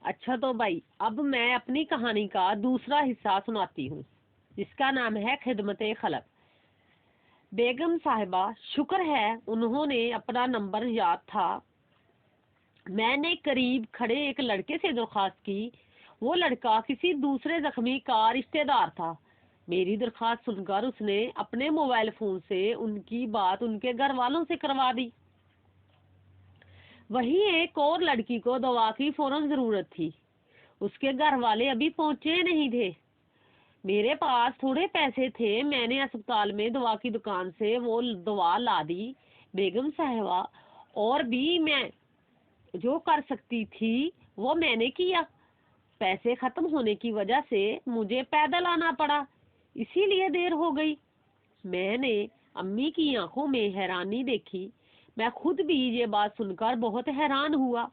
اچھا تو بھائی اب میں اپنی کہانی کا دوسرا حصہ سناتی ہوں، جس کا نام ہے خدمت خلق۔ بیگم صاحبہ، شکر ہے انہوں نے اپنا نمبر یاد تھا۔ میں نے قریب کھڑے ایک لڑکے سے درخواست کی۔ وہ لڑکا کسی دوسرے زخمی کا رشتہ دار تھا۔ میری درخواست سن کر اس نے اپنے موبائل فون سے ان کی بات ان کے گھر والوں سے کروا دی۔ وہی ایک اور لڑکی کو دوا کی فوراً ضرورت تھی۔ اس کے گھر والے ابھی پہنچے نہیں تھے۔ میرے پاس تھوڑے پیسے تھے، میں نے اسپتال میں دوا کی دکان سے وہ دوا لا دی۔ بیگم صاحبہ، اور بھی میں جو کر سکتی تھی وہ میں نے کیا۔ پیسے ختم ہونے کی وجہ سے مجھے پیدل آنا پڑا، اسی لیے دیر ہو گئی۔ میں نے امی کی آنکھوں میں حیرانی دیکھی۔ میں خود بھی یہ بات سن کر بہت حیران ہوا۔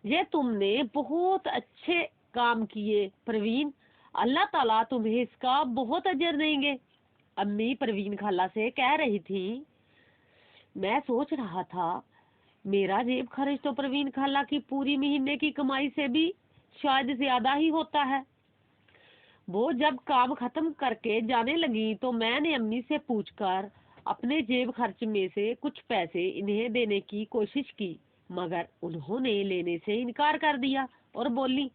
یہ تم نے بہت اچھے کام کیے پروین، اللہ تعالیٰ تمہیں اس کا بہت اجر دیں گے، امی پروین خالہ سے کہہ رہی تھی۔ میں سوچ رہا تھا میرا جیب خرچ تو پروین خالہ کی پوری مہینے کی کمائی سے بھی شاید زیادہ ہی ہوتا ہے۔ وہ جب کام ختم کر کے جانے لگی تو میں نے امی سے پوچھ کر اپنے جیب خرچ میں سے کچھ پیسے انہیں دینے کی کوشش کی، مگر انہوں نے لینے سے انکار کر دیا اور بولی،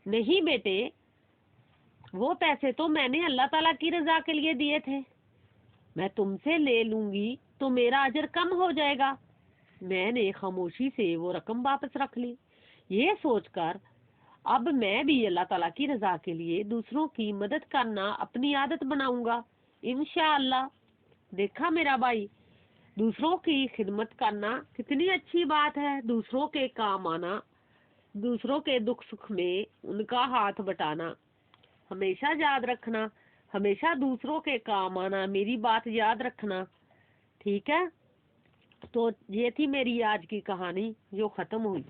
نہیں بیٹے، وہ پیسے تو میں نے اللہ تعالیٰ کی رضا کے لیے دیے تھے، میں تم سے لے لوں گی تو میرا اجر کم ہو جائے گا۔ میں نے خاموشی سے وہ رقم واپس رکھ لی، یہ سوچ کر اب میں بھی اللہ تعالیٰ کی رضا کے لیے دوسروں کی مدد کرنا اپنی عادت بناؤں گا انشاءاللہ۔ دیکھا میرا بھائی، دوسروں کی خدمت کرنا کتنی اچھی بات ہے، دوسروں کے کام آنا، دوسروں کے دکھ سکھ میں ان کا ہاتھ بٹانا، ہمیشہ یاد رکھنا، ہمیشہ دوسروں کے کام آنا، میری بات یاد رکھنا، ٹھیک ہے؟ تو یہ تھی میری آج کی کہانی جو ختم ہوئی۔